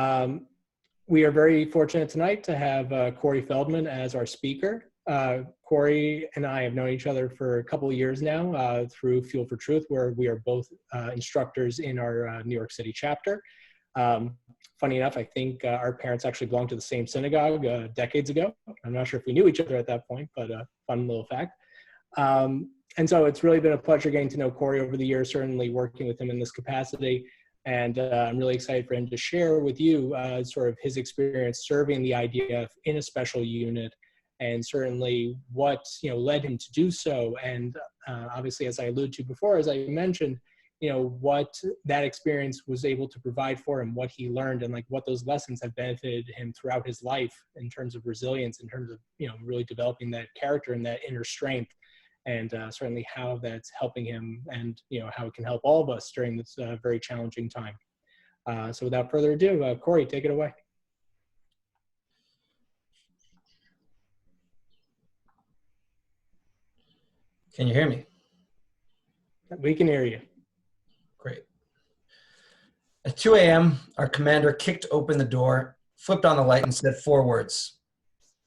Um, we are very fortunate tonight to have Corey Feldman as our speaker. Corey and I have known each other for a couple of years now through Fuel for Truth, where we are both instructors in our New York City chapter. Funny enough, I think our parents actually belonged to the same synagogue decades ago. I'm not sure if we knew each other at that point, but fun little fact. And so it's really been a pleasure getting to know Corey over the years, certainly working with him in this capacity. And I'm really excited for him to share with you sort of his experience serving the IDF in a special unit, and certainly what led him to do so. And obviously, as I alluded to before, as I mentioned, what that experience was able to provide for him, what he learned, and like what those lessons have benefited him throughout his life in terms of resilience, in terms of really developing that character and that inner strength. And certainly how that's helping him, and how it can help all of us during this very challenging time. So without further ado, Corey, take it away. Can you hear me? We can hear you. Great. At 2 a.m., our commander kicked open the door, flipped on the light, and said 4 words.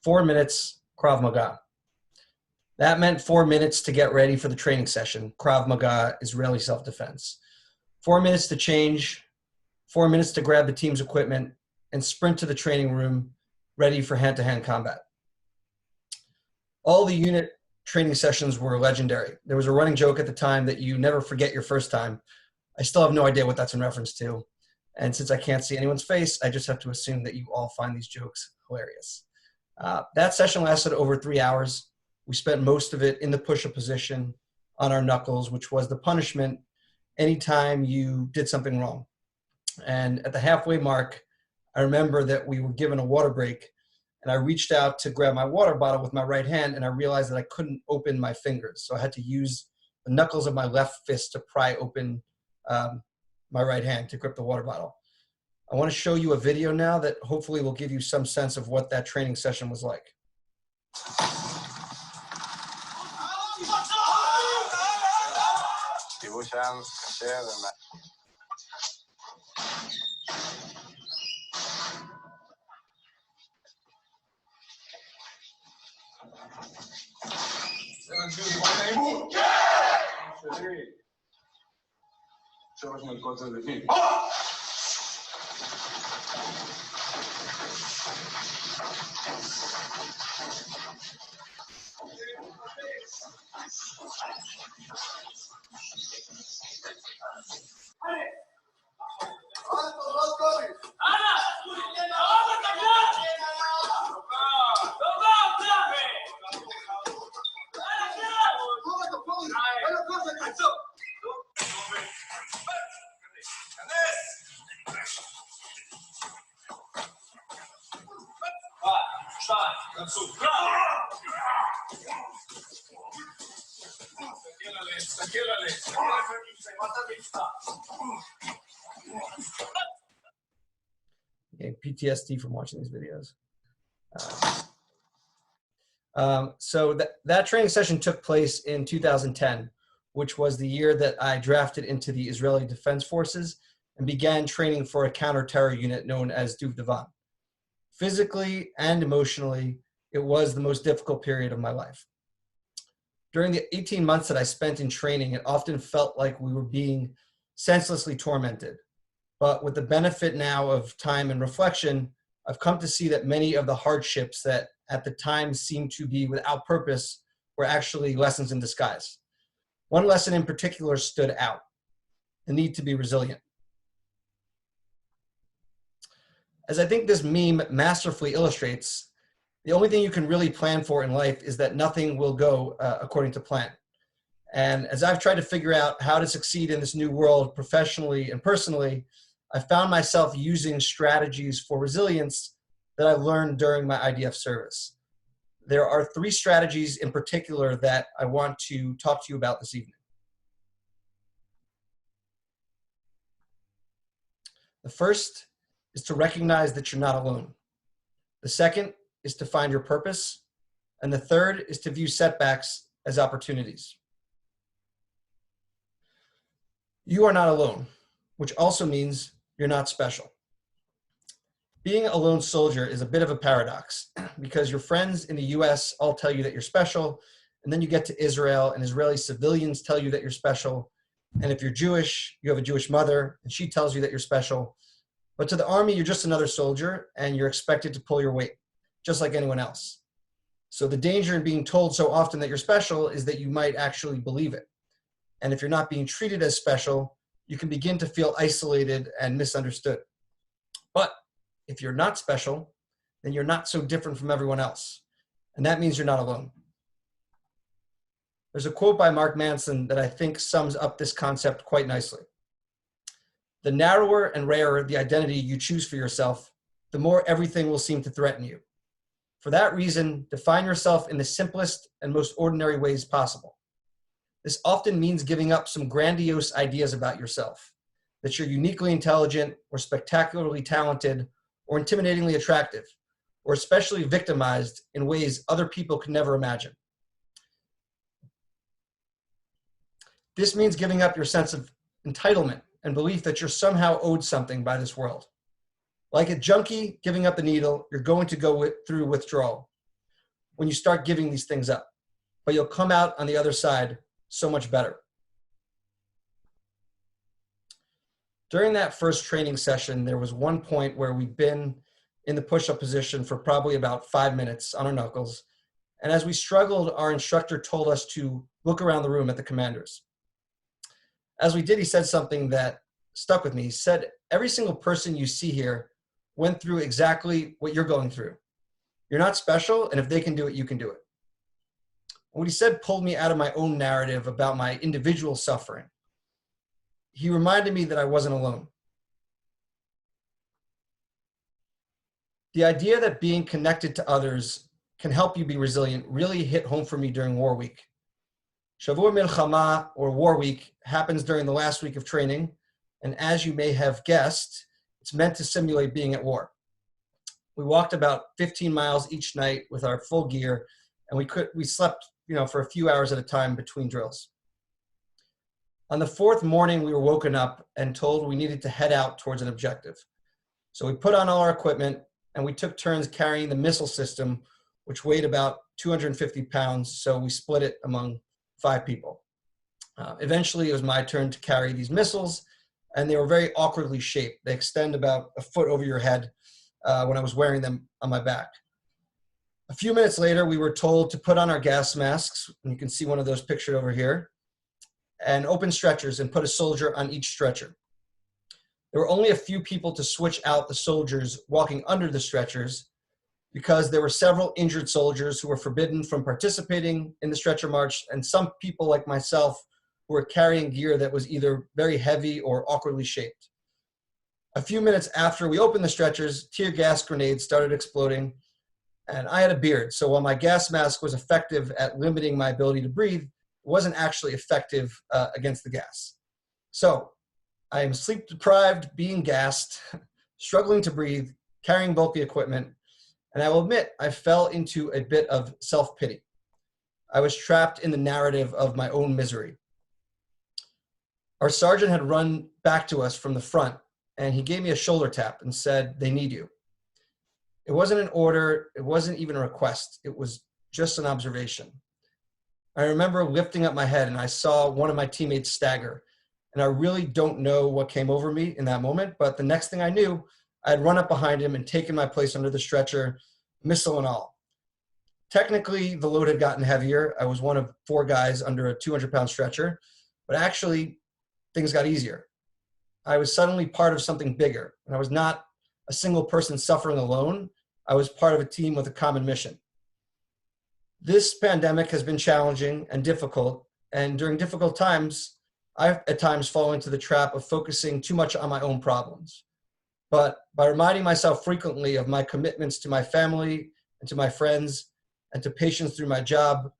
4 minutes, Krav Maga. That meant 4 minutes to get ready for the training session, Krav Maga, Israeli self-defense. 4 minutes to change, 4 minutes to grab the team's equipment, and sprint to the training room, ready for hand-to-hand combat. All the unit training sessions were legendary. There was a running joke at the time that you never forget your first time. I still have no idea what that's in reference to. And since I can't see anyone's face, I just have to assume that you all find these jokes hilarious. That session lasted over 3 hours. We spent most of it in the push-up position on our knuckles, which was the punishment anytime you did something wrong. And at the halfway mark, I remember that we were given a water break, and I reached out to grab my water bottle with my right hand, and I realized that I couldn't open my fingers. So I had to use the knuckles of my left fist to pry open my right hand to grip the water bottle. I want to show you a video now that hopefully will give you some sense of what that training session was like. Getting PTSD from watching these videos. So that training session took place in 2010, which was the year that I drafted into the Israeli Defense Forces and began training for a counter-terror unit known as Duvdevan. Physically and emotionally, it was the most difficult period of my life. During the 18 months that I spent in training, it often felt like we were being senselessly tormented. But with the benefit now of time and reflection, I've come to see that many of the hardships that at the time seemed to be without purpose were actually lessons in disguise. One lesson in particular stood out: the need to be resilient. As I think this meme masterfully illustrates, the only thing you can really plan for in life is that nothing will go according to plan. And as I've tried to figure out how to succeed in this new world professionally and personally, I found myself using strategies for resilience that I learned during my IDF service. There are 3 strategies in particular that I want to talk to you about this evening. The first is to recognize that you're not alone. The second is to find your purpose. And the third is to view setbacks as opportunities. You are not alone, which also means you're not special. Being a lone soldier is a bit of a paradox because your friends in the US all tell you that you're special, and then you get to Israel and Israeli civilians tell you that you're special. And if you're Jewish, you have a Jewish mother and she tells you that you're special. But to the army, you're just another soldier and you're expected to pull your weight, just like anyone else. So the danger in being told so often that you're special is that you might actually believe it. And if you're not being treated as special, you can begin to feel isolated and misunderstood. But if you're not special, then you're not so different from everyone else. And that means you're not alone. There's a quote by Mark Manson that I think sums up this concept quite nicely. The narrower and rarer the identity you choose for yourself, the more everything will seem to threaten you. For that reason, define yourself in the simplest and most ordinary ways possible. This often means giving up some grandiose ideas about yourself, that you're uniquely intelligent or spectacularly talented or intimidatingly attractive, or especially victimized in ways other people could never imagine. This means giving up your sense of entitlement and belief that you're somehow owed something by this world. Like a junkie giving up the needle, you're going to go through withdrawal when you start giving these things up, but you'll come out on the other side so much better. During that first training session, there was one point where we'd been in the push-up position for probably about 5 minutes on our knuckles. And as we struggled, our instructor told us to look around the room at the commanders. As we did, he said something that stuck with me. He said, every single person you see here went through exactly what you're going through. You're not special, and if they can do it, you can do it. And what he said pulled me out of my own narrative about my individual suffering. He reminded me that I wasn't alone. The idea that being connected to others can help you be resilient really hit home for me during War Week. Shavua Milchama, or War Week, happens during the last week of training, and as you may have guessed, it's meant to simulate being at war. We walked about 15 miles each night with our full gear, and we slept, for a few hours at a time between drills. On the fourth morning, we were woken up and told we needed to head out towards an objective. So we put on all our equipment, and we took turns carrying the missile system, which weighed about 250 pounds, so we split it among 5 people. Eventually, it was my turn to carry these missiles, and they were very awkwardly shaped. They extend about a foot over your head when I was wearing them on my back. A few minutes later, we were told to put on our gas masks, and you can see one of those pictured over here, and open stretchers and put a soldier on each stretcher. There were only a few people to switch out the soldiers walking under the stretchers because there were several injured soldiers who were forbidden from participating in the stretcher march, and some people like myself who were carrying gear that was either very heavy or awkwardly shaped. A few minutes after we opened the stretchers, tear gas grenades started exploding, and I had a beard, so while my gas mask was effective at limiting my ability to breathe, it wasn't actually effective against the gas. So I am sleep deprived, being gassed, struggling to breathe, carrying bulky equipment, and I will admit I fell into a bit of self-pity. I was trapped in the narrative of my own misery. Our sergeant had run back to us from the front, and he gave me a shoulder tap and said, "They need you." It wasn't an order, it wasn't even a request, it was just an observation. I remember lifting up my head and I saw one of my teammates stagger, and I really don't know what came over me in that moment, but the next thing I knew, I had run up behind him and taken my place under the stretcher, missile and all. Technically, the load had gotten heavier. I was one of 4 guys under a 200-pound stretcher, but actually, things got easier. I was suddenly part of something bigger, and I was not a single person suffering alone. I was part of a team with a common mission. This pandemic has been challenging and difficult, and during difficult times, I've at times fallen into the trap of focusing too much on my own problems. But by reminding myself frequently of my commitments to my family and to my friends and to patients through my job,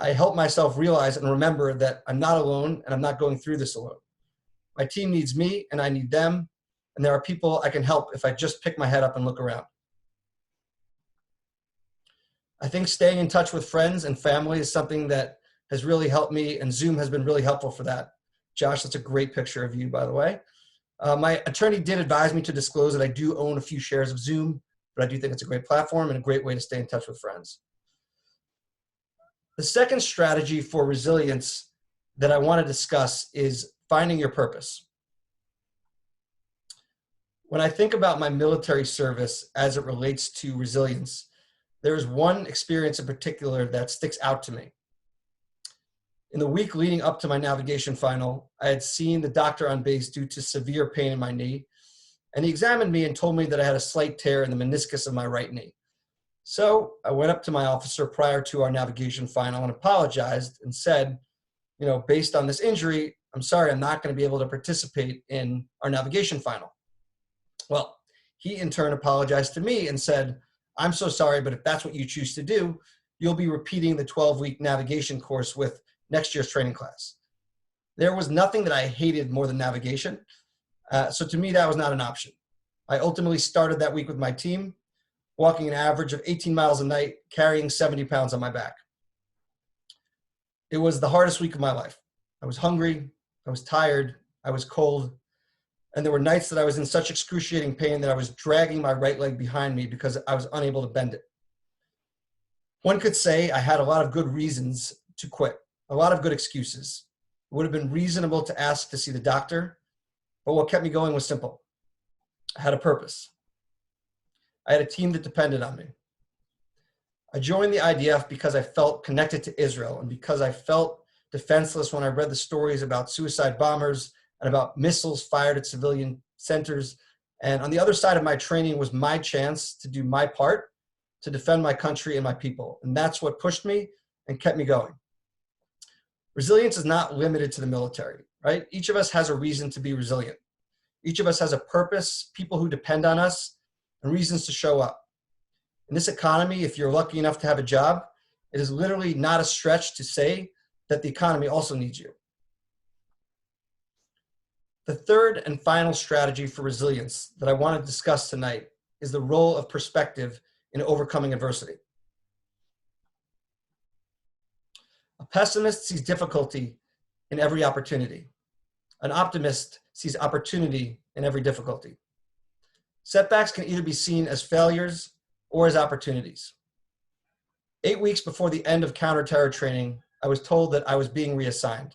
I help myself realize and remember that I'm not alone and I'm not going through this alone. My team needs me and I need them, and there are people I can help if I just pick my head up and look around. I think staying in touch with friends and family is something that has really helped me, and Zoom has been really helpful for that. Josh, that's a great picture of you, by the way. My attorney did advise me to disclose that I do own a few shares of Zoom, but I do think it's a great platform and a great way to stay in touch with friends. The second strategy for resilience that I want to discuss is finding your purpose. When I think about my military service as it relates to resilience, there is one experience in particular that sticks out to me. In the week leading up to my navigation final, I had seen the doctor on base due to severe pain in my knee, and he examined me and told me that I had a slight tear in the meniscus of my right knee. So I went up to my officer prior to our navigation final and apologized and said, based on this injury, I'm sorry, I'm not going to be able to participate in our navigation final. Well, he in turn apologized to me and said, I'm so sorry, but if that's what you choose to do, you'll be repeating the 12-week navigation course with next year's training class. There was nothing that I hated more than navigation. So to me, that was not an option. I ultimately started that week with my team, walking an average of 18 miles a night, carrying 70 pounds on my back. It was the hardest week of my life. I was hungry, I was tired, I was cold, and there were nights that I was in such excruciating pain that I was dragging my right leg behind me because I was unable to bend it. One could say I had a lot of good reasons to quit, a lot of good excuses. It would have been reasonable to ask to see the doctor, but what kept me going was simple. I had a purpose. I had a team that depended on me. I joined the IDF because I felt connected to Israel and because I felt defenseless when I read the stories about suicide bombers and about missiles fired at civilian centers. And on the other side of my training was my chance to do my part to defend my country and my people. And that's what pushed me and kept me going. Resilience is not limited to the military, right? Each of us has a reason to be resilient. Each of us has a purpose, people who depend on us, and reasons to show up. In this economy, if you're lucky enough to have a job, it is literally not a stretch to say that the economy also needs you. The third and final strategy for resilience that I want to discuss tonight is the role of perspective in overcoming adversity. A pessimist sees difficulty in every opportunity. An optimist sees opportunity in every difficulty. Setbacks can either be seen as failures or as opportunities. 8 weeks before the end of counter-terror training, I was told that I was being reassigned.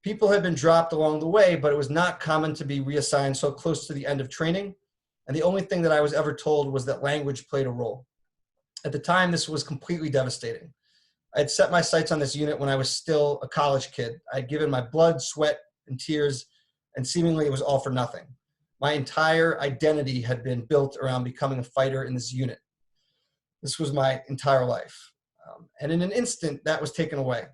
People had been dropped along the way, but it was not common to be reassigned so close to the end of training, and the only thing that I was ever told was that language played a role. At the time, this was completely devastating. I had set my sights on this unit when I was still a college kid. I had given my blood, sweat, and tears, and seemingly it was all for nothing. My entire identity had been built around becoming a fighter in this unit. This was my entire life. And in an instant, that was taken away.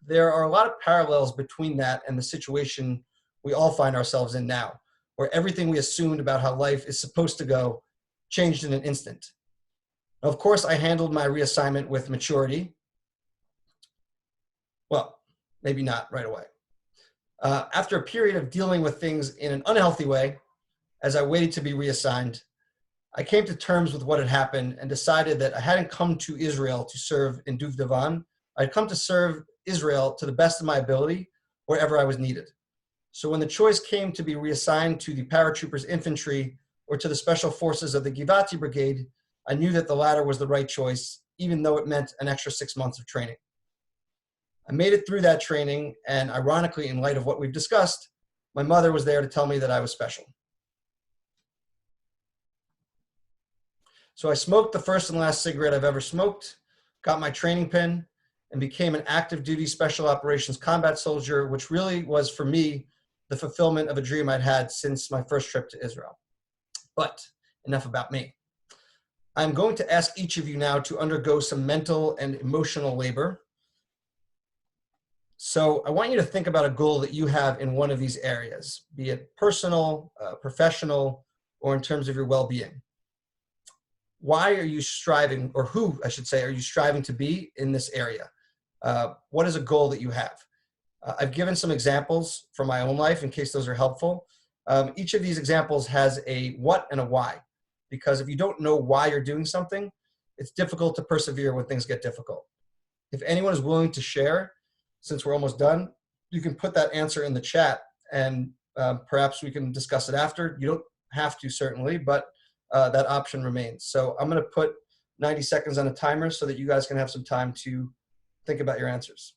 There are a lot of parallels between that and the situation we all find ourselves in now, where everything we assumed about how life is supposed to go changed in an instant. Now, of course, I handled my reassignment with maturity. Well, maybe not right away. After a period of dealing with things in an unhealthy way, as I waited to be reassigned, I came to terms with what had happened and decided that I hadn't come to Israel to serve in Duvdevan. I'd come to serve Israel to the best of my ability wherever I was needed. So when the choice came to be reassigned to the paratroopers infantry or to the special forces of the Givati Brigade, I knew that the latter was the right choice, even though it meant an extra 6 months of training. I made it through that training, and ironically, in light of what we've discussed, my mother was there to tell me that I was special. So I smoked the first and last cigarette I've ever smoked, got my training pin, and became an active duty special operations combat soldier, which really was, for me, the fulfillment of a dream I'd had since my first trip to Israel. But enough about me. I'm going to ask each of you now to undergo some mental and emotional labor. So I want you to think about a goal that you have in one of these areas, be it personal, professional, or in terms of your well-being. Why are you striving, or who, I should say, are you striving to be in this area? What is a goal that you have? I've given some examples from my own life in case those are helpful. Each of these examples has a what and a why, because if you don't know why you're doing something, it's difficult to persevere when things get difficult. If anyone is willing to share, since we're almost done, you can put that answer in the chat, and Perhaps we can discuss it after. You don't have to, certainly, but that option remains. So I'm going to put 90 seconds on a timer so that you guys can have some time to think about your answers.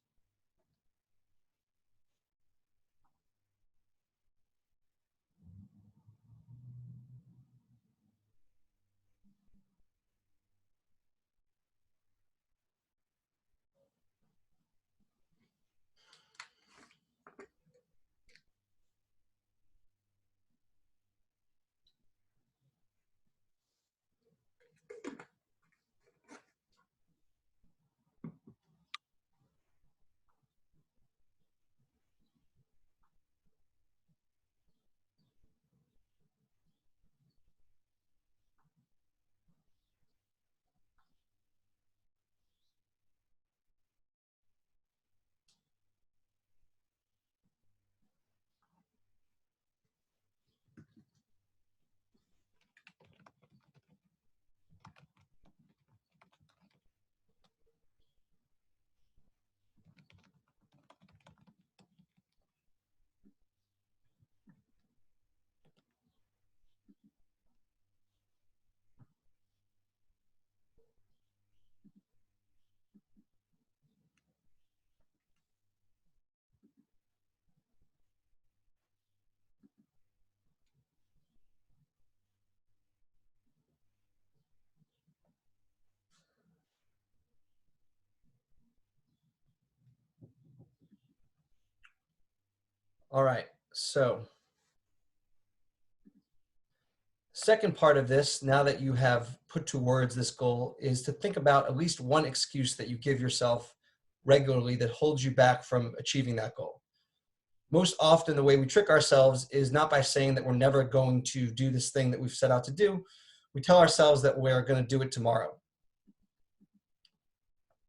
All right, so second part of this, now that you have put to words this goal, is to think about at least one excuse that you give yourself regularly that holds you back from achieving that goal. Most often, the way we trick ourselves is not by saying that we're never going to do this thing that we've set out to do. We tell ourselves that we're going to do it tomorrow.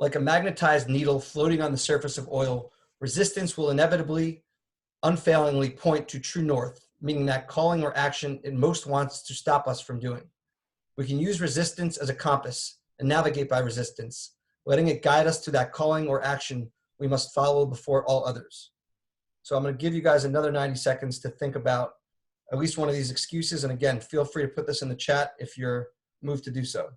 Like a magnetized needle floating on the surface of oil, resistance will inevitably, unfailingly point to true north, meaning that calling or action it most wants to stop us from doing. We can use resistance as a compass and navigate by resistance, letting it guide us to that calling or action we must follow before all others. So I'm going to give you guys another 90 seconds to think about at least one of these excuses. And again, feel free to put this in the chat if you're moved to do so.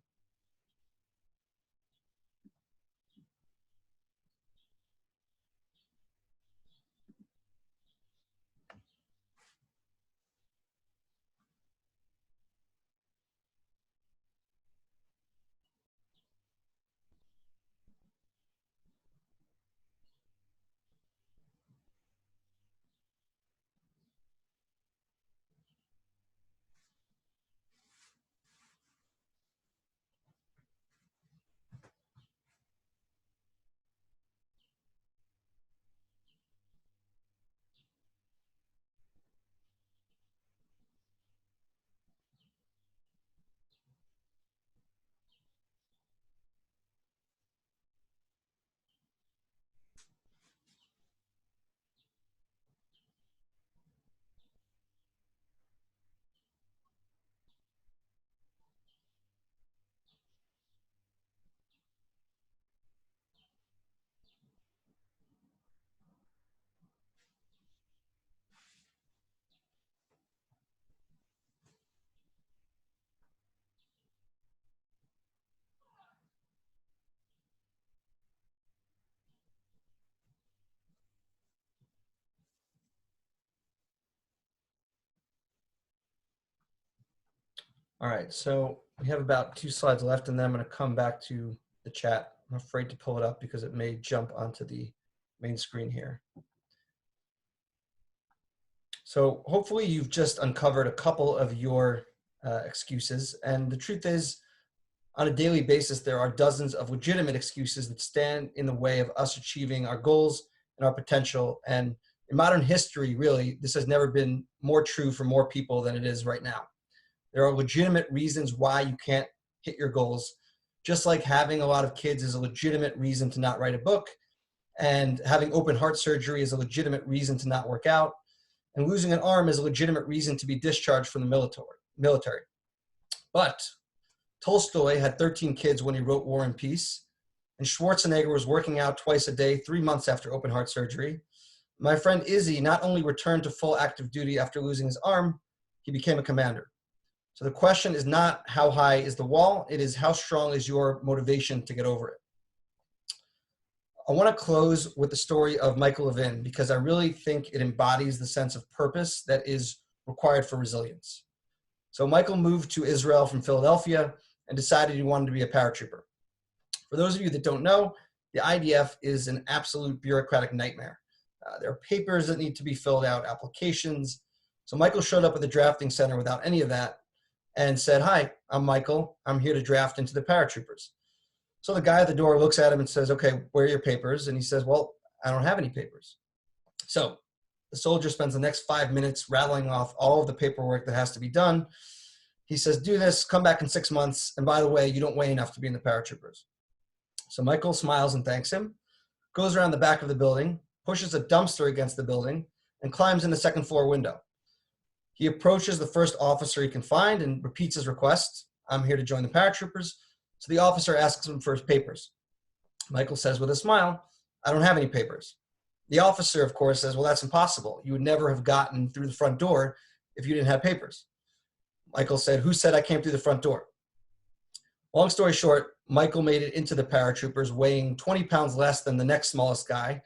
All right, so we have about 2 slides left, and then I'm going to come back to the chat. I'm afraid to pull it up because it may jump onto the main screen here. So hopefully you've just uncovered a couple of your excuses. And the truth is, on a daily basis, there are dozens of legitimate excuses that stand in the way of us achieving our goals and our potential. And in modern history, really, this has never been more true for more people than it is right now. There are legitimate reasons why you can't hit your goals, just like having a lot of kids is a legitimate reason to not write a book, and having open heart surgery is a legitimate reason to not work out, and losing an arm is a legitimate reason to be discharged from the military. But Tolstoy had 13 kids when he wrote War and Peace, and Schwarzenegger was working out twice a day 3 months after open heart surgery. My friend Izzy not only returned to full active duty after losing his arm, he became a commander. So the question is not how high is the wall, it is how strong is your motivation to get over it. I want to close with the story of Michael Levin because I really think it embodies the sense of purpose that is required for resilience. So Michael moved to Israel from Philadelphia and decided he wanted to be a paratrooper. For those of you that don't know, the IDF is an absolute bureaucratic nightmare. There are papers that need to be filled out, applications. So Michael showed up at the drafting center without any of that and said, "Hi, I'm Michael. I'm here to draft into the paratroopers." So the guy at the door looks at him and says, "Okay, where are your papers?" And he says, "Well, I don't have any papers." So the soldier spends the next 5 minutes rattling off all of the paperwork that has to be done. He says, "Do this, come back in 6 months. And by the way, you don't weigh enough to be in the paratroopers." So Michael smiles and thanks him, goes around the back of the building, pushes a dumpster against the building, and climbs in the second floor window. He approaches the first officer he can find and repeats his request. "I'm here to join the paratroopers." So the officer asks him for his papers. Michael says with a smile, "I don't have any papers." The officer, of course, says, "Well, that's impossible. You would never have gotten through the front door if you didn't have papers." Michael said, "Who said I came through the front door?" Long story short, Michael made it into the paratroopers weighing 20 pounds less than the next smallest guy,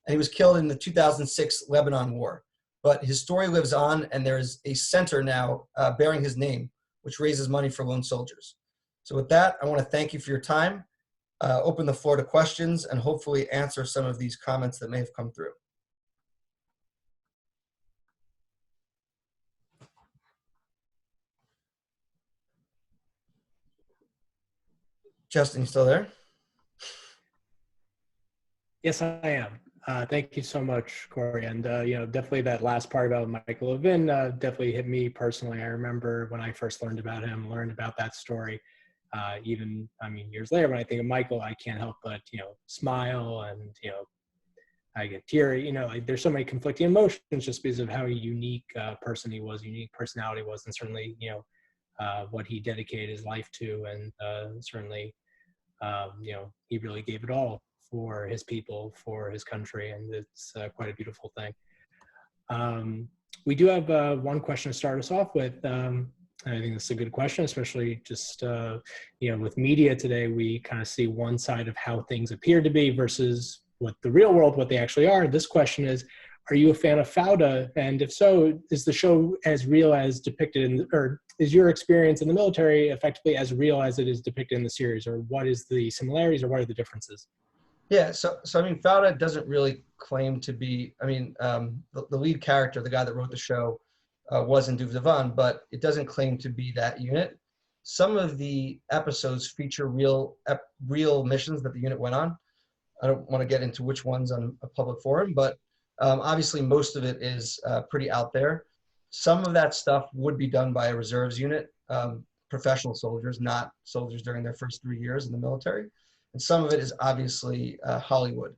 and he was killed in the 2006 Lebanon War. But his story lives on, and there's a center now bearing his name, which raises money for lone soldiers. So with that, I want to thank you for your time, open the floor to questions, and hopefully answer some of these comments that may have come through. Justin, you still there? Yes, I am. Thank you so much, Corey. And, definitely that last part about Michael Levin definitely hit me personally. I remember when I first learned about him, learned about that story. Years later, when I think of Michael, I can't help but, smile and, I get teary. There's so many conflicting emotions just because of how unique person he was, unique personality was, and certainly, what he dedicated his life to. And certainly, he really gave it all for his people, for his country, and it's quite a beautiful thing. We do have one question to start us off with. I think this is a good question, especially just, with media today, we kind of see one side of how things appear to be versus what the real world, what they actually are. This question is, are you a fan of Fauda? And if so, is the show as real as depicted or is your experience in the military effectively as real as it is depicted in the series? Or what is the similarities or what are the differences? Yeah, so Fauda doesn't really claim to be, the lead character, the guy that wrote the show, was in Duvdevan, but it doesn't claim to be that unit. Some of the episodes feature real missions that the unit went on. I don't want to get into which ones on a public forum, but obviously most of it is pretty out there. Some of that stuff would be done by a reserves unit, professional soldiers, not soldiers during their first 3 years in the military. And some of it is obviously Hollywood.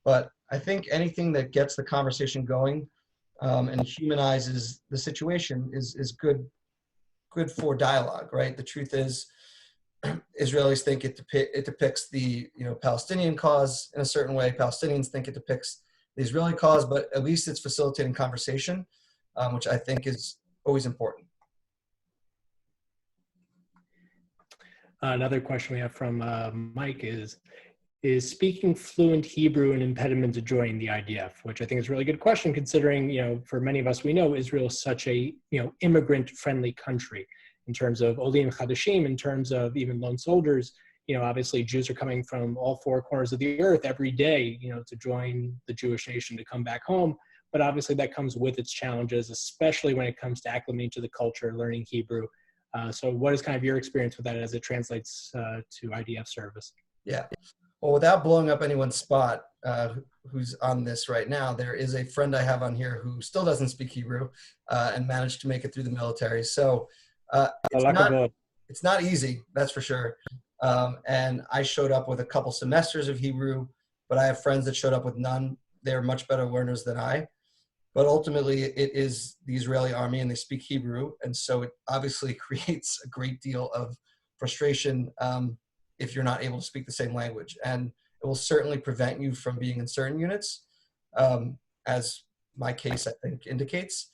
But I think anything that gets the conversation going and humanizes the situation is good for dialogue, right? The truth is, Israelis think it depicts the Palestinian cause in a certain way. Palestinians think it depicts the Israeli cause, but at least it's facilitating conversation, which I think is always important. Another question we have from Mike is speaking fluent Hebrew an impediment to joining the IDF? Which I think is a really good question, considering, for many of us, we know Israel is such a, immigrant-friendly country in terms of Olim Chadashim, in terms of even lone soldiers. Obviously Jews are coming from all four corners of the earth every day, to join the Jewish nation, to come back home. But obviously that comes with its challenges, especially when it comes to acclimating to the culture, learning Hebrew. So what is kind of your experience with that as it translates to IDF service? Yeah. Well, without blowing up anyone's spot who's on this right now, there is a friend I have on here who still doesn't speak Hebrew and managed to make it through the military. So it's not easy, that's for sure. And I showed up with a couple semesters of Hebrew, but I have friends that showed up with none. They're much better learners than I. But ultimately, it is the Israeli army, and they speak Hebrew. And so it obviously creates a great deal of frustration if you're not able to speak the same language. And it will certainly prevent you from being in certain units. as my case, I think, indicates.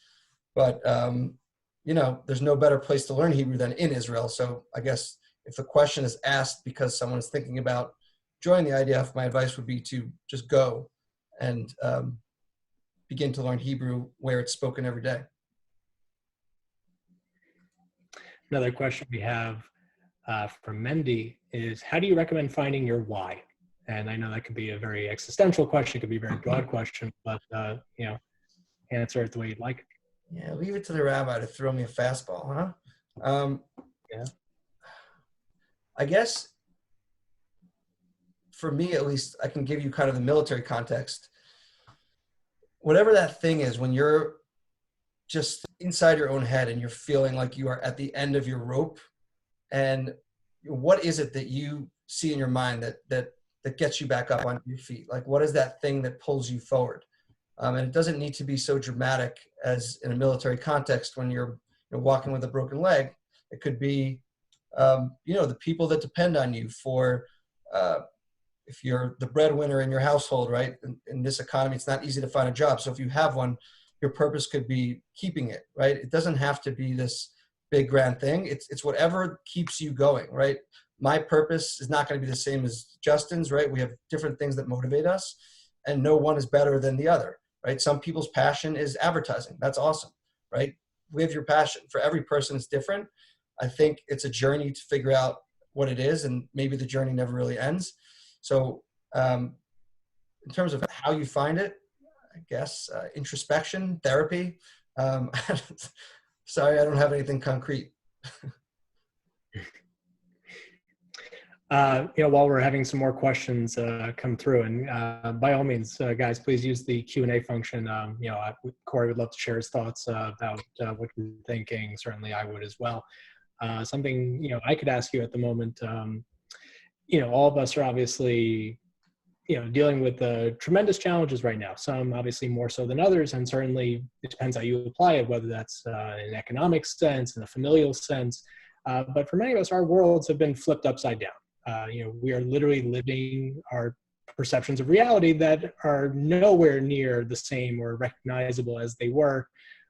But, there's no better place to learn Hebrew than in Israel. So I guess if the question is asked because someone is thinking about joining the IDF, my advice would be to just go and begin to learn Hebrew where it's spoken every day. Another question we have from Mendy is, how do you recommend finding your why? And I know that could be a very existential question, it could be a very broad question, but answer it the way you'd like. Yeah, leave it to the rabbi to throw me a fastball, huh? Yeah. I guess for me, at least, I can give you kind of the military context. Whatever that thing is, when you're just inside your own head and you're feeling like you are at the end of your rope, and what is it that you see in your mind that gets you back up on your feet? Like, what is that thing that pulls you forward? And it doesn't need to be so dramatic as in a military context when you're walking with a broken leg. It could be, the people that depend on you for, if you're the breadwinner in your household, right? In this economy, it's not easy to find a job. So if you have one, your purpose could be keeping it, right? It doesn't have to be this big grand thing. It's whatever keeps you going, right? My purpose is not going to be the same as Justin's, right? We have different things that motivate us, and no one is better than the other, right? Some people's passion is advertising. That's awesome, right? Live your passion. For every person, it's different. I think it's a journey to figure out what it is, and maybe the journey never really ends. So in terms of how you find it, I guess introspection, therapy. Sorry, I don't have anything concrete. While we're having some more questions come through, and by all means, guys, please use the Q&A function. Corey would love to share his thoughts about what you're thinking. Certainly, I would as well. Something I could ask you at the moment. All of us are obviously dealing with tremendous challenges right now. Some obviously more so than others, and certainly it depends how you apply it, whether that's in an economic sense, in a familial sense. But for many of us, our worlds have been flipped upside down. We are literally living our perceptions of reality that are nowhere near the same or recognizable as they were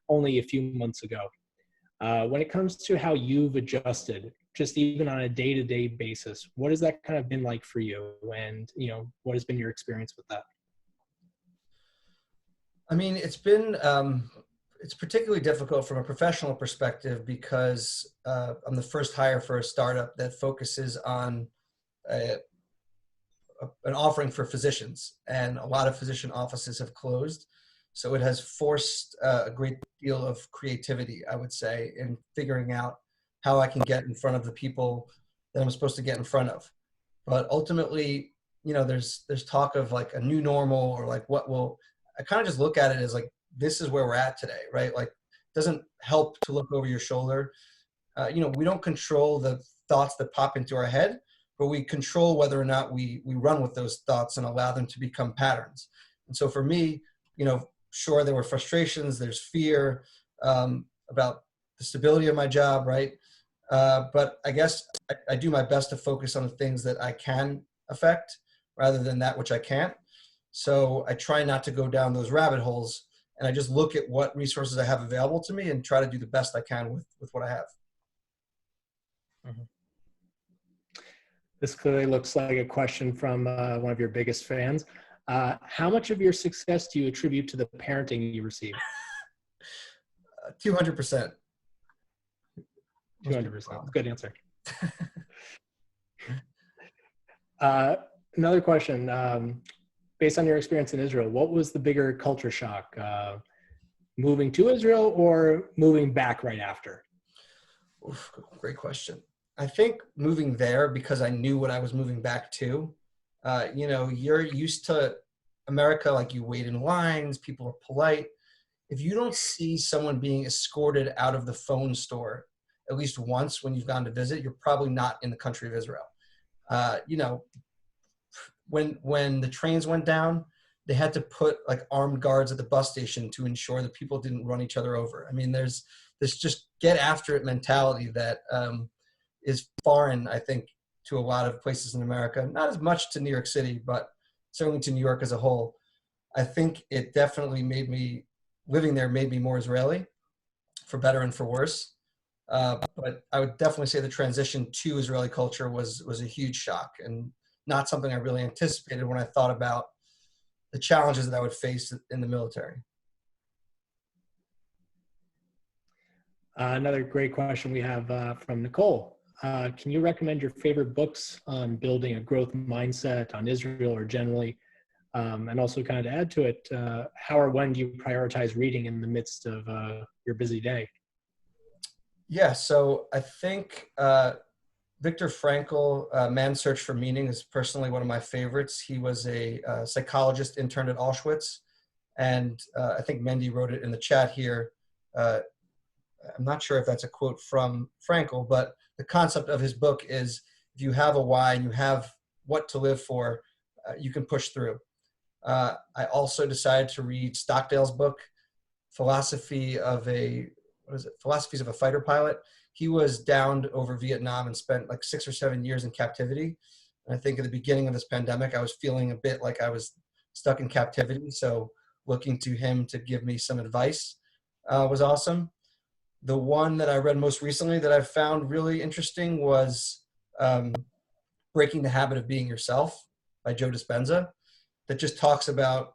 only a few months ago. When it comes to how you've adjusted, just even on a day-to-day basis, what has that kind of been like for you? And, what has been your experience with that? I mean, it's been, it's particularly difficult from a professional perspective because I'm the first hire for a startup that focuses on an offering for physicians, and a lot of physician offices have closed. So it has forced a great deal of creativity, I would say, in figuring out how I can get in front of the people that I'm supposed to get in front of. But ultimately, there's talk of like a new normal, or like I kind of just look at it as like, this is where we're at today, right? Like, it doesn't help to look over your shoulder. We don't control the thoughts that pop into our head, but we control whether or not we run with those thoughts and allow them to become patterns. And so for me, sure, there were frustrations, there's fear about the stability of my job, right? But I guess I do my best to focus on the things that I can affect rather than that which I can't. So I try not to go down those rabbit holes, and I just look at what resources I have available to me and try to do the best I can with what I have. Mm-hmm. This clearly looks like a question from one of your biggest fans. How much of your success do you attribute to the parenting you received? 200%. 200%. Good answer. Another question. Based on your experience in Israel, what was the bigger culture shock? Moving to Israel or moving back right after? Oof, great question. I think moving there because I knew what I was moving back to. You're used to America, like you wait in lines, people are polite. If you don't see someone being escorted out of the phone store at least once when you've gone to visit, you're probably not in the country of Israel. When the trains went down, they had to put like armed guards at the bus station to ensure that people didn't run each other over. I mean, there's this just get after it mentality that is foreign, I think, to a lot of places in America. Not as much to New York City, but certainly to New York as a whole. I think it definitely living there made me more Israeli, for better and for worse. But I would definitely say the transition to Israeli culture was a huge shock, and not something I really anticipated when I thought about the challenges that I would face in the military. Another great question we have from Nicole. Can you recommend your favorite books on building a growth mindset on Israel or generally? And also kind of to add to it, how or when do you prioritize reading in the midst of your busy day? Yeah, so I think Viktor Frankl, Man's Search for Meaning, is personally one of my favorites. He was a psychologist interned at Auschwitz, and I think Mendy wrote it in the chat here. I'm not sure if that's a quote from Frankl, but the concept of his book is if you have a why and you have what to live for, you can push through. I also decided to read Stockdale's book, Philosophies of a Fighter Pilot. He was downed over Vietnam and spent like 6 or 7 years in captivity. And I think at the beginning of this pandemic, I was feeling a bit like I was stuck in captivity. So looking to him to give me some advice was awesome. The one that I read most recently that I found really interesting was Breaking the Habit of Being Yourself by Joe Dispenza, that just talks about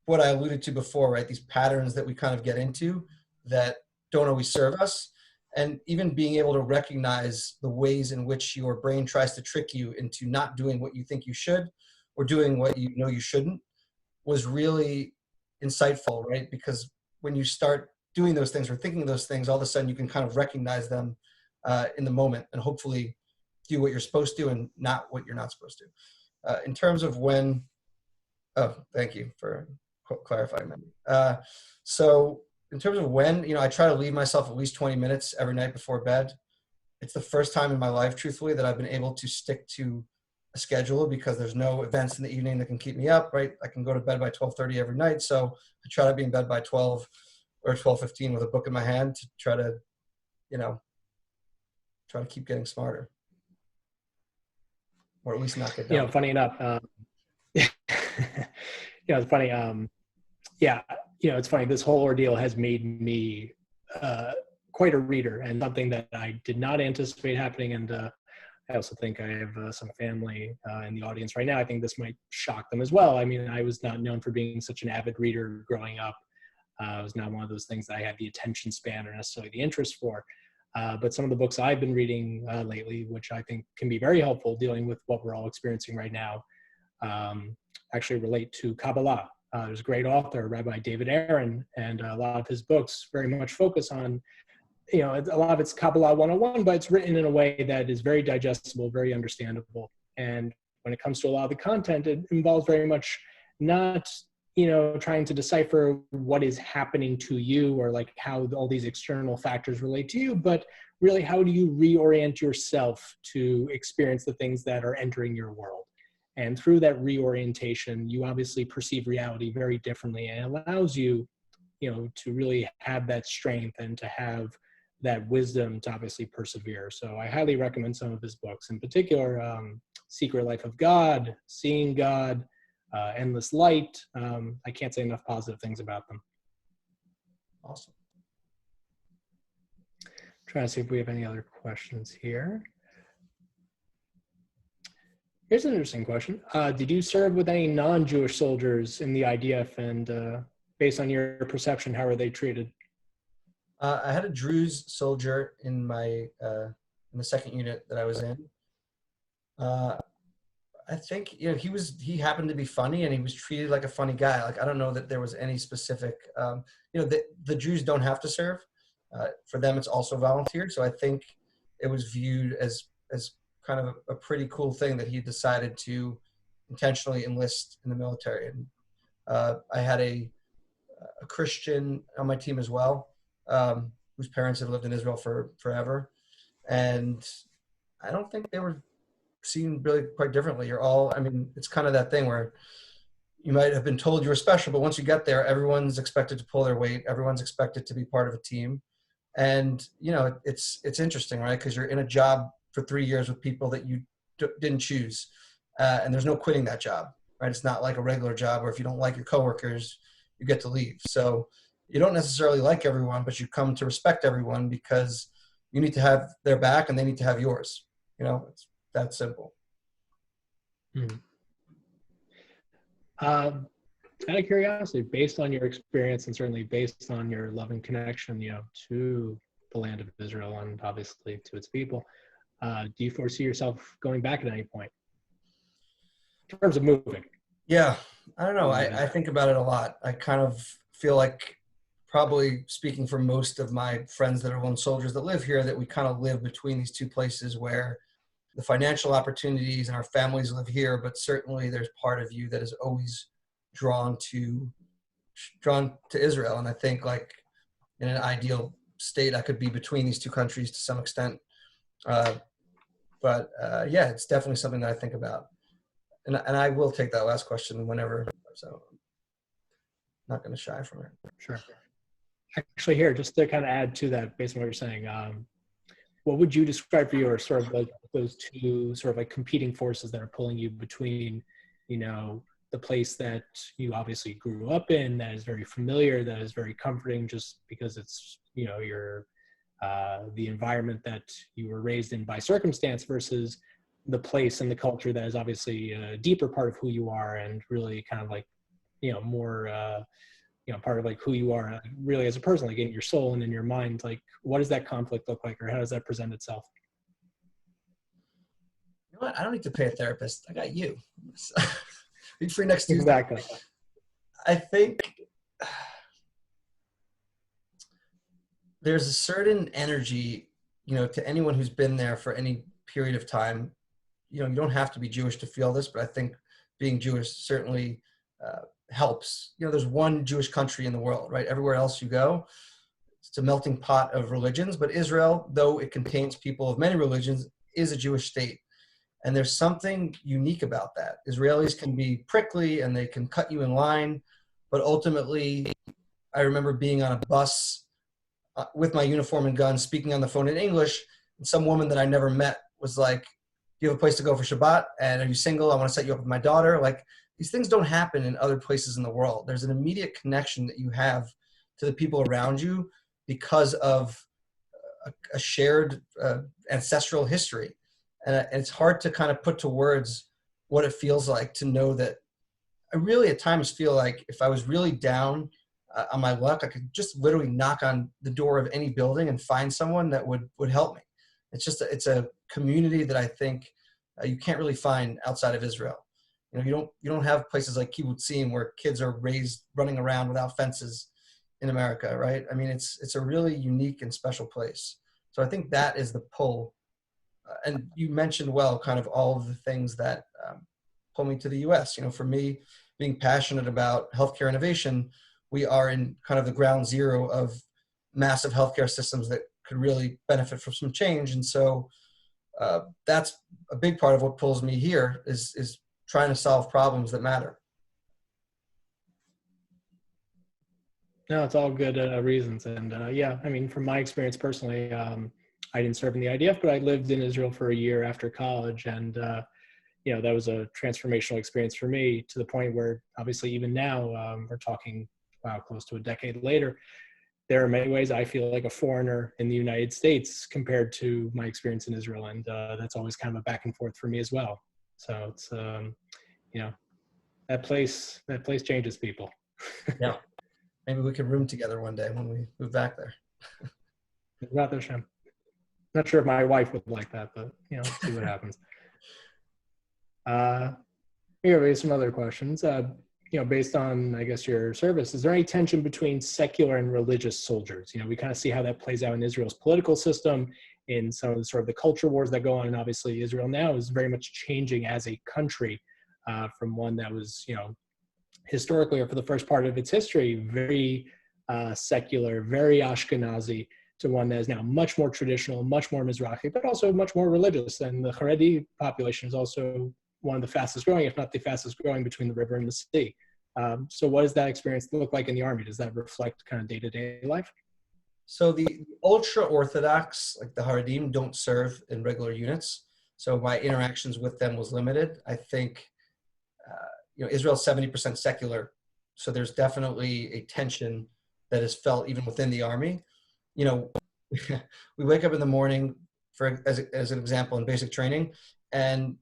what I alluded to before, right? These patterns that we kind of get into that don't always serve us. And even being able to recognize the ways in which your brain tries to trick you into not doing what you think you should or doing what you know you shouldn't was really insightful, right? Because when you start doing those things or thinking those things, all of a sudden you can kind of recognize them in the moment and hopefully do what you're supposed to and not what you're not supposed to. In terms of when, oh, thank you for clarifying that. So in terms of when, I try to leave myself at least 20 minutes every night before bed. It's the first time in my life, truthfully, that I've been able to stick to a schedule because there's no events in the evening that can keep me up, right? I can go to bed by 12:30 every night. So I try to be in bed by 12 or 12:15 with a book in my hand to try to keep getting smarter, or at least not get done. Funny enough, it's funny. It's funny. This whole ordeal has made me quite a reader, and something that I did not anticipate happening. And I also think I have some family in the audience right now. I think this might shock them as well. I mean, I was not known for being such an avid reader growing up. It was not one of those things that I had the attention span or necessarily the interest for. But some of the books I've been reading lately, which I think can be very helpful dealing with what we're all experiencing right now, actually relate to Kabbalah. There's a great author, Rabbi David Aaron, and a lot of his books very much focus on, a lot of it's Kabbalah 101, but it's written in a way that is very digestible, very understandable. And when it comes to a lot of the content, it involves very much not trying to decipher what is happening to you or like how all these external factors relate to you, but really how do you reorient yourself to experience the things that are entering your world. And through that reorientation, you obviously perceive reality very differently, and it allows you, to really have that strength and to have that wisdom to obviously persevere. So I highly recommend some of his books, in particular, Secret Life of God, Seeing God, Endless Light. I can't say enough positive things about them. Awesome. Trying to see if we have any other questions here. Here's an interesting question. Did you serve with any non-Jewish soldiers in the IDF, and based on your perception, how are they treated? I had a Druze soldier in my in the second unit that I was in. I think he happened to be funny, and he was treated like a funny guy. Like, I don't know that there was any specific. The Jews don't have to serve. For them, it's also volunteer. So I think it was viewed as kind of a pretty cool thing that he decided to intentionally enlist in the military. And I had a Christian on my team as well, whose parents have lived in Israel for forever, and I don't think they were seen really quite differently. It's kind of that thing where you might have been told you were special, but once you get there, everyone's expected to pull their weight. Everyone's expected to be part of a team. And, it's interesting, right? Because you're in a job for 3 years with people that you didn't choose, and there's no quitting that job. right? It's not like a regular job where if you don't like your coworkers, you get to leave. So you don't necessarily like everyone, but you come to respect everyone because you need to have their back and they need to have yours. It's that simple. Hmm. Out of curiosity, based on your experience and certainly based on your love and connection, to the land of Israel and obviously to its people, do you foresee yourself going back at any point in terms of moving? Yeah, I don't know. I think about it a lot. I kind of feel like, probably speaking for most of my friends that are lone soldiers that live here, that we kind of live between these two places where the financial opportunities and our families live here, but certainly there's part of you that is always drawn to Israel. And I think, like, in an ideal state, I could be between these two countries to some extent. But yeah, it's definitely something that I think about. And I will take that last question whenever. So I'm not going to shy from it. Sure. Actually, here, just to kind of add to that, based on what you're saying, what would you describe for you are sort of like those two sort of like competing forces that are pulling you between, the place that you obviously grew up in, that is very familiar, that is very comforting just because it's, your the environment that you were raised in by circumstance, versus the place and the culture that is obviously a deeper part of who you are and really kind of like, more, part of like who you are really as a person, like in your soul and in your mind. Like, what does that conflict look like, or how does that present itself? You know what? I don't need to pay a therapist. I got you. Be free next Tuesday. Exactly. I think there's a certain energy, to anyone who's been there for any period of time. You don't have to be Jewish to feel this, but I think being Jewish certainly helps. There's one Jewish country in the world, right? Everywhere else you go, it's a melting pot of religions. But Israel, though it contains people of many religions, is a Jewish state. And there's something unique about that. Israelis can be prickly and they can cut you in line. But ultimately, I remember being on a bus with my uniform and gun, speaking on the phone in English. And some woman that I never met was like, "Do you have a place to go for Shabbat? And are you single? I want to set you up with my daughter." Like, these things don't happen in other places in the world. There's an immediate connection that you have to the people around you because of a shared ancestral history. And it's hard to kind of put to words what it feels like to know that. I really at times feel like if I was really down on my luck, I could just literally knock on the door of any building and find someone that would help me. It's a community that I think you can't really find outside of Israel. You don't have places like kibbutzim where kids are raised running around without fences in America, right? I mean, it's a really unique and special place. So I think that is the pull. And you mentioned, well, kind of all of the things that pull me to the U.S. For me, being passionate about healthcare innovation, we are in kind of the ground zero of massive healthcare systems that could really benefit from some change. And so that's a big part of what pulls me here is trying to solve problems that matter. No, it's all good reasons. And yeah, I mean, from my experience personally, I didn't serve in the IDF, but I lived in Israel for a year after college. And, that was a transformational experience for me, to the point where obviously even now we're talking, wow, close to a decade later, there are many ways I feel like a foreigner in the United States compared to my experience in Israel. And that's always kind of a back and forth for me as well. So it's, that place changes people. Yeah. Maybe we could room together one day when we move back there. Not there, Shem. Not sure if my wife would like that, but see what happens. Here, some other questions. Based on, I guess, your service, is there any tension between secular and religious soldiers? We kind of see how that plays out in Israel's political system, in some of the sort of the culture wars that go on. And obviously Israel now is very much changing as a country from one that was, historically, or for the first part of its history, very secular, very Ashkenazi, to one that is now much more traditional, much more Mizrahi, but also much more religious. And the Haredi population is also one of the fastest growing, if not the fastest growing, between the river and the sea. So what does that experience look like in the Army? Does that reflect kind of day-to-day life? So the ultra-Orthodox, like the Haredim, don't serve in regular units. So my interactions with them was limited. I think Israel's 70% secular. So there's definitely a tension that is felt even within the army. We wake up in the morning, as an example, in basic training, and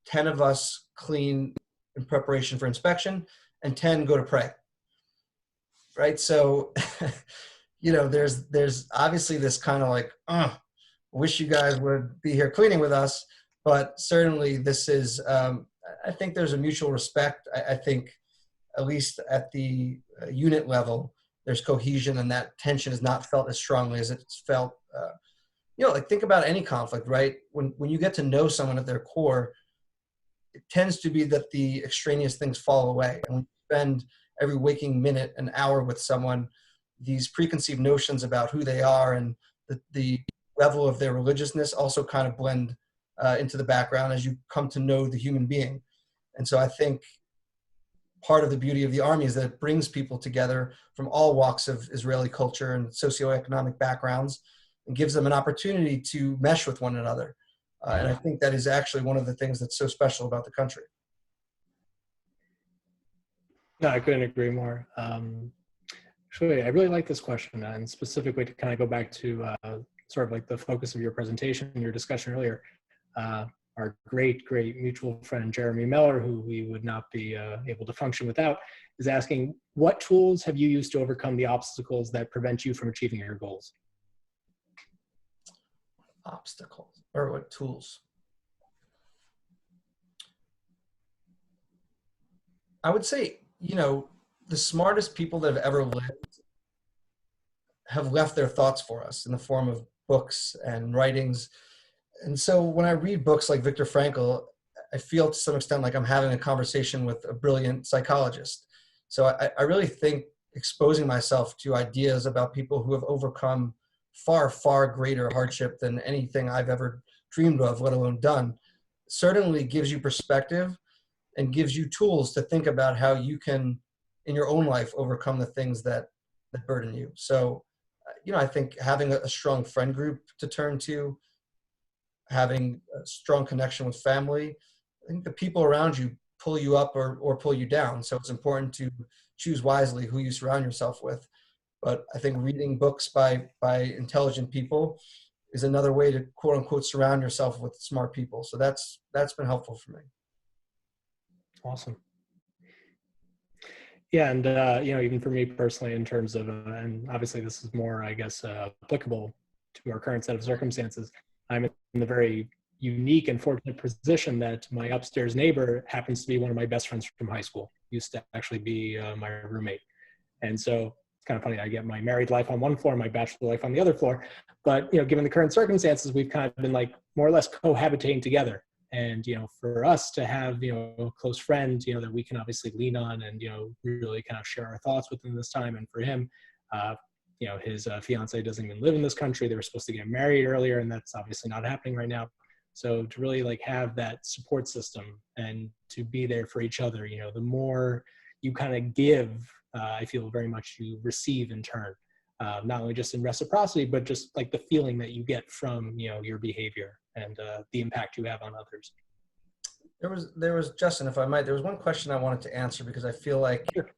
10 of us clean in preparation for inspection, and 10 go to pray. Right? So, there's obviously this kind of like, wish you guys would be here cleaning with us, but certainly this is, I think there's a mutual respect. I think at least at the unit level, there's cohesion, and that tension is not felt as strongly as it's felt. Think about any conflict, right? When you get to know someone at their core, it tends to be that the extraneous things fall away. And when you spend every waking minute, an hour with someone, these preconceived notions about who they are and the level of their religiousness also kind of blend into the background as you come to know the human being. And so I think part of the beauty of the army is that it brings people together from all walks of Israeli culture and socioeconomic backgrounds, and gives them an opportunity to mesh with one another. And I think that is actually one of the things that's so special about the country. No, I couldn't agree more. Actually, I really like this question, and specifically to kind of go back to sort of like the focus of your presentation, your discussion earlier. Our great mutual friend, Jeremy Miller, who we would not be able to function without, is asking, what tools have you used to overcome the obstacles that prevent you from achieving your goals? Obstacles, or what tools? I would say, the smartest people that have ever lived have left their thoughts for us in the form of books and writings. And so when I read books like Viktor Frankl, I feel to some extent like I'm having a conversation with a brilliant psychologist. So I really think exposing myself to ideas about people who have overcome far, far greater hardship than anything I've ever dreamed of, let alone done, certainly gives you perspective and gives you tools to think about how you can, in your own life, overcome the things that burden you. So, I think having a strong friend group to turn to, having a strong connection with family, I think the people around you pull you up or pull you down. So it's important to choose wisely who you surround yourself with. But I think reading books by intelligent people is another way to, quote unquote, surround yourself with smart people. So that's been helpful for me. Awesome. Yeah, and even for me personally, in terms of, and obviously this is more, I guess, applicable to our current set of circumstances. I'm in the very unique and fortunate position that my upstairs neighbor happens to be one of my best friends from high school. Used to actually be my roommate, and so it's kind of funny. I get my married life on one floor, my bachelor life on the other floor. But given the current circumstances, we've kind of been like more or less cohabitating together. And, for us to have, a close friend, that we can obviously lean on and, really kind of share our thoughts within this time. And for him, his fiance doesn't even live in this country. They were supposed to get married earlier, and that's obviously not happening right now. So to really like have that support system and to be there for each other, the more you kind of give, I feel very much you receive in turn. Not only just in reciprocity, but just like the feeling that you get from, your behavior and the impact you have on others. There was Justin, if I might, there was one question I wanted to answer because I feel like Sure.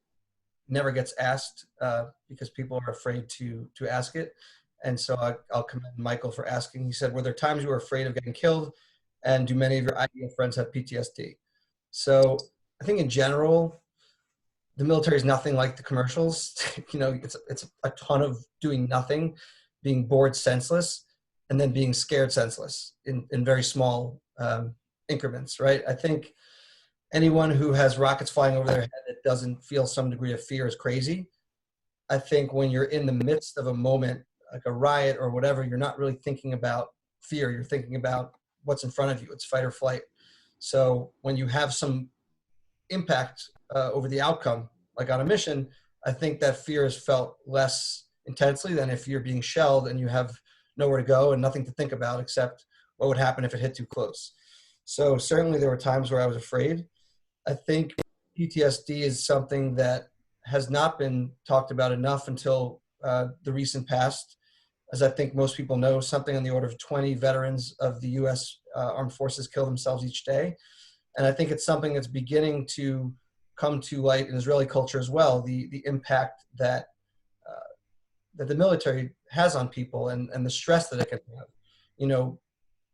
never gets asked because people are afraid to ask it. And so I'll commend Michael for asking. He said, were there times you were afraid of getting killed? And do many of your ideal friends have PTSD? So I think in general, the military is nothing like the commercials. It's a ton of doing nothing, being bored senseless, and then being scared senseless in very small increments, right? I think anyone who has rockets flying over their head that doesn't feel some degree of fear is crazy. I think when you're in the midst of a moment, like a riot or whatever, you're not really thinking about fear. You're thinking about what's in front of you. It's fight or flight. So when you have some impact over the outcome, like on a mission, I think that fear is felt less intensely than if you're being shelled and you have nowhere to go and nothing to think about except what would happen if it hit too close. So certainly there were times where I was afraid. I think PTSD is something that has not been talked about enough until the recent past. As I think most people know, something on the order of 20 veterans of the U.S. Armed Forces kill themselves each day. And I think it's something that's beginning to come to light in Israeli culture as well, the impact that that the military has on people and the stress that it can have. You know,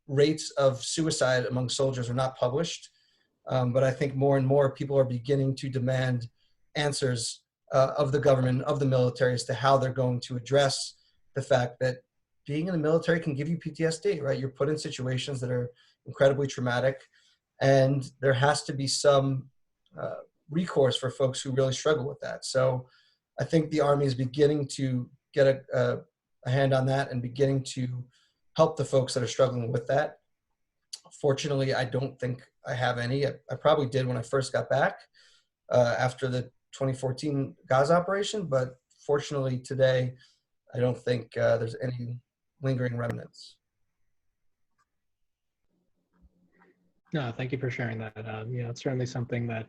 rates of suicide among soldiers are not published, but I think more and more people are beginning to demand answers of the government, of the military, as to how they're going to address the fact that being in the military can give you PTSD, right? You're put in situations that are incredibly traumatic, and there has to be some recourse for folks who really struggle with that. So I think the Army is beginning to get a hand on that and beginning to help the folks that are struggling with that. Fortunately, I don't think I have any. I probably did when I first got back after the 2014 Gaza operation, but fortunately today, I don't think there's any lingering remnants. No, thank you for sharing that. You know, it's certainly something that,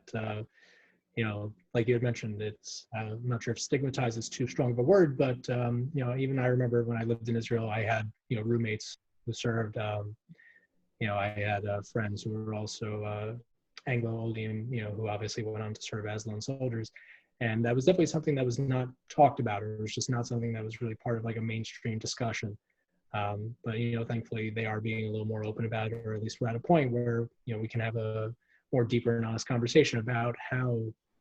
you know, like you had mentioned, it's, I'm not sure if stigmatized is too strong of a word, but, you know, even I remember when I lived in Israel, I had, you know, roommates who served, you know, I had friends who were also Anglo-Indian, you know, who obviously went on to serve as lone soldiers. And that was definitely something that was not talked about, or it was just not something that was really part of like a mainstream discussion. But, you know, thankfully they are being a little more open about it, or at least we're at a point where, you know, we can have a more deeper and honest conversation about how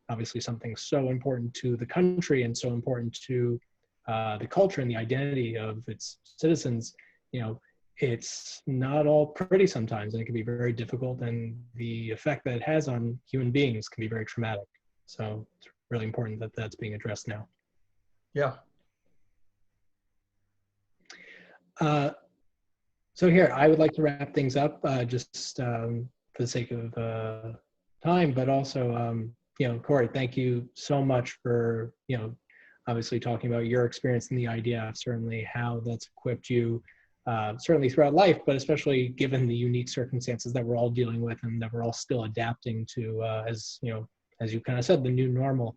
obviously something so important to the country and so important to the culture and the identity of its citizens, you know, it's not all pretty sometimes, and it can be very difficult, and the effect that it has on human beings can be very traumatic. So it's really important that that's being addressed now. Yeah. So here, I would like to wrap things up just for the sake of time, but also, you know, Corey, thank you so much for, you know, obviously talking about your experience in the IDF, certainly how that's equipped you, certainly throughout life, but especially given the unique circumstances that we're all dealing with and that we're all still adapting to, as, you know, as you kind of said, the new normal.